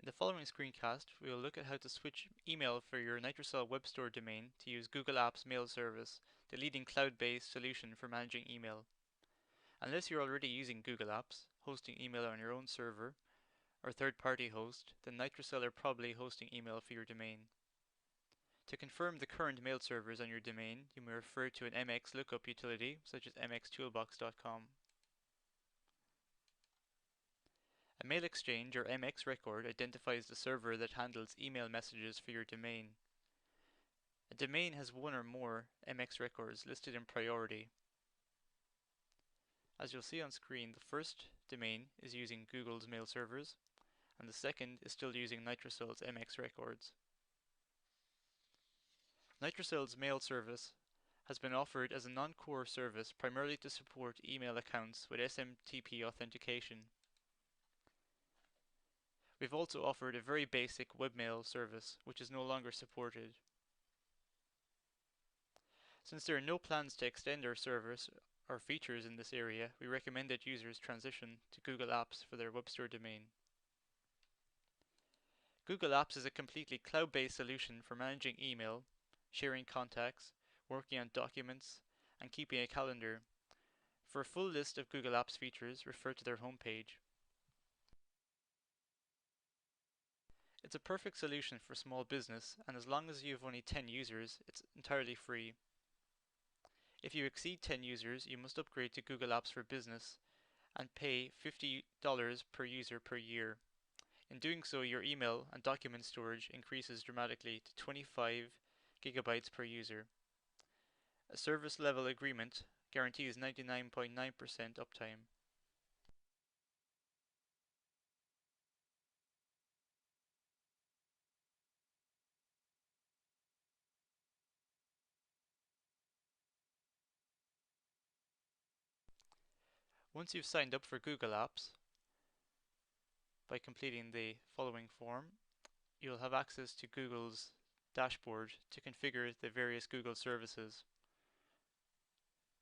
In the following screencast, we will look at how to switch email for your NitroCell web store domain to use Google Apps Mail Service, the leading cloud-based solution for managing email. Unless you're already using Google Apps, hosting email on your own server, or third-party host, then NitroCell are probably hosting email for your domain. To confirm the current mail servers on your domain, you may refer to an MX lookup utility, such as mxtoolbox.com. A mail exchange or MX record identifies the server that handles email messages for your domain. A domain has one or more MX records listed in priority. As you'll see on screen, the first domain is using Google's mail servers, and the second is still using NitroCell's MX records. NitroCell's mail service has been offered as a non-core service primarily to support email accounts with SMTP authentication. We've also offered a very basic webmail service, which is no longer supported. Since there are no plans to extend our service or features in this area, we recommend that users transition to Google Apps for their web store domain. Google Apps is a completely cloud-based solution for managing email, sharing contacts, working on documents, and keeping a calendar. For a full list of Google Apps features, refer to their homepage. It's a perfect solution for small business, and as long as you have only 10 users, it's entirely free. If you exceed 10 users, you must upgrade to Google Apps for Business and pay $50 per user per year. In doing so, your email and document storage increases dramatically to 25 gigabytes per user. A service level agreement guarantees 99.9% uptime. Once you've signed up for Google Apps, by completing the following form, you'll have access to Google's dashboard to configure the various Google services.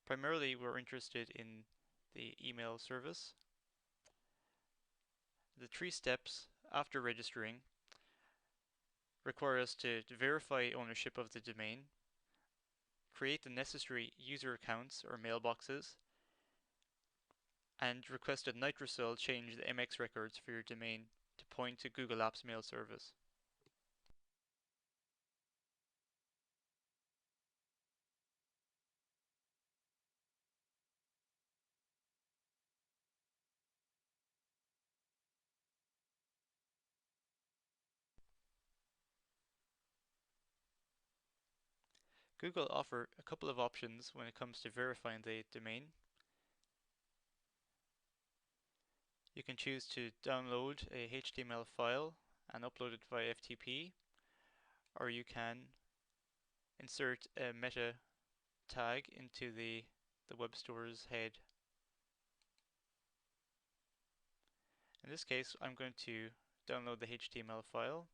Primarily, we're interested in the email service. The 3 steps after registering require us to verify ownership of the domain, create the necessary user accounts or mailboxes, and request that NitroCell change the MX records for your domain to point to Google Apps Mail Service. Google offer a couple of options when it comes to verifying the domain. You can choose to download a HTML file and upload it via FTP, or you can insert a meta tag into the web store's head. In this case, I'm going to download the HTML file.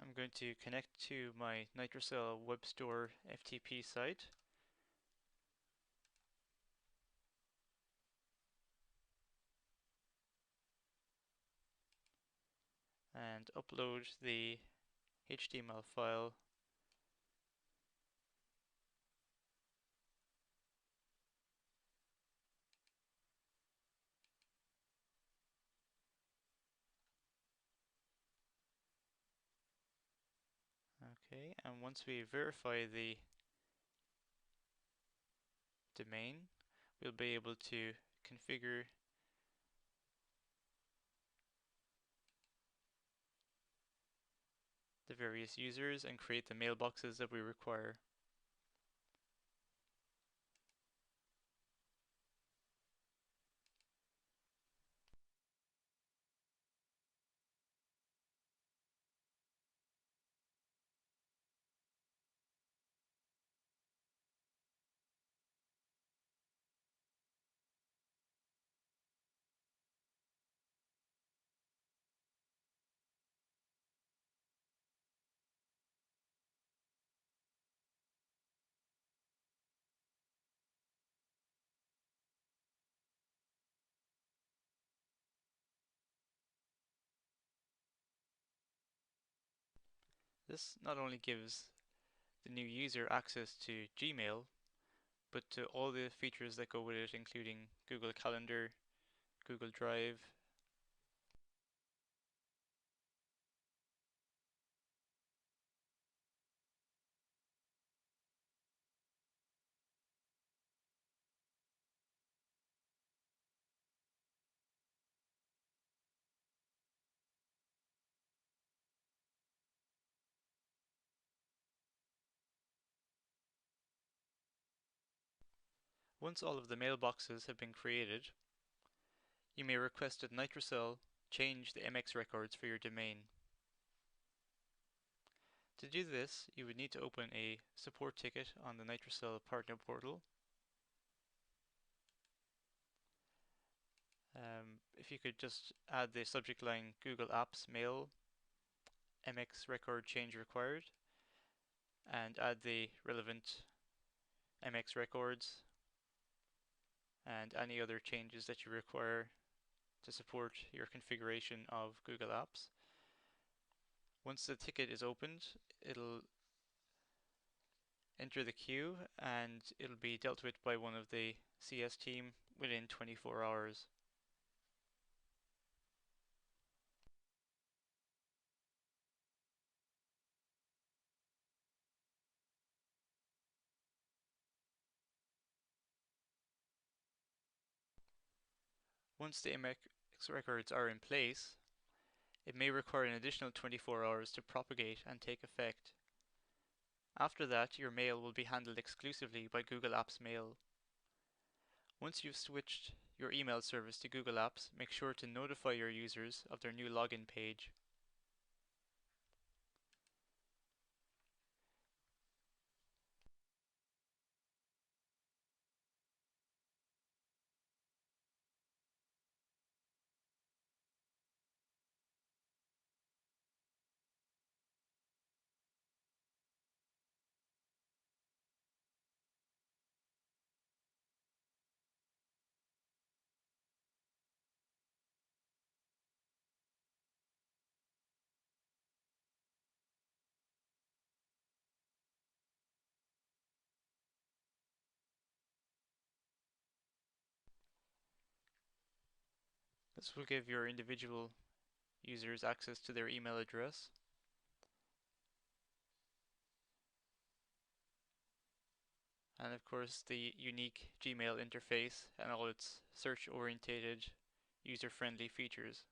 I'm going to connect to my NitroCell web store FTP site. And upload the HTML file Okay, and once we verify the domain, we'll be able to configure the various users and create the mailboxes that we require. This not only gives the new user access to Gmail, but to all the features that go with it, including Google Calendar, Google Drive. Once all of the mailboxes have been created, you may request that NitroCell change the MX records for your domain. To do this, you would need to open a support ticket on the NitroCell partner portal. If you could just add the subject line Google Apps Mail MX record change required and add the relevant MX records and any other changes that you require to support your configuration of Google Apps. Once the ticket is opened, it'll enter the queue and it'll be dealt with by one of the CS team within 24 hours. Once the MX records are in place, it may require an additional 24 hours to propagate and take effect. After that, your mail will be handled exclusively by Google Apps Mail. Once you've switched your email service to Google Apps, make sure to notify your users of their new login page. This will give your individual users access to their email address. And of course the unique Gmail interface and all its search-oriented, user-friendly features.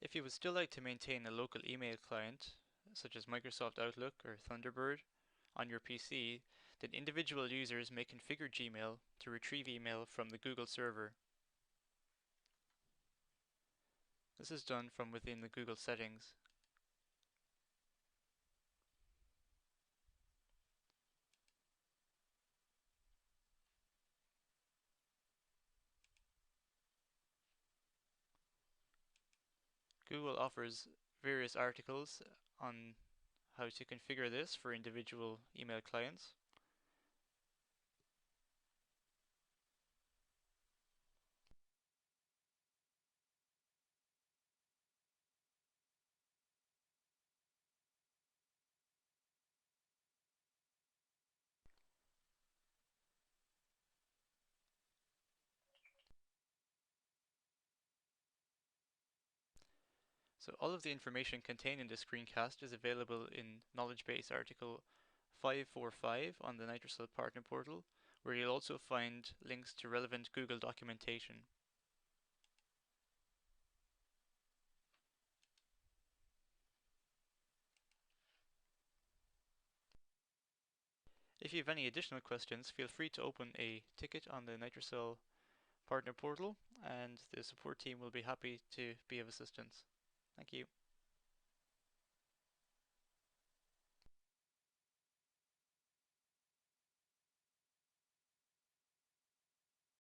If you would still like to maintain a local email client, such as Microsoft Outlook or Thunderbird, on your PC, then individual users may configure Gmail to retrieve email from the Google server. This is done from within the Google settings. Google offers various articles on how to configure this for individual email clients. So all of the information contained in this screencast is available in Knowledge Base article 545 on the NitroCell Partner Portal, where you'll also find links to relevant Google documentation. If you have any additional questions, feel free to open a ticket on the NitroCell Partner Portal, and the support team will be happy to be of assistance. Thank you.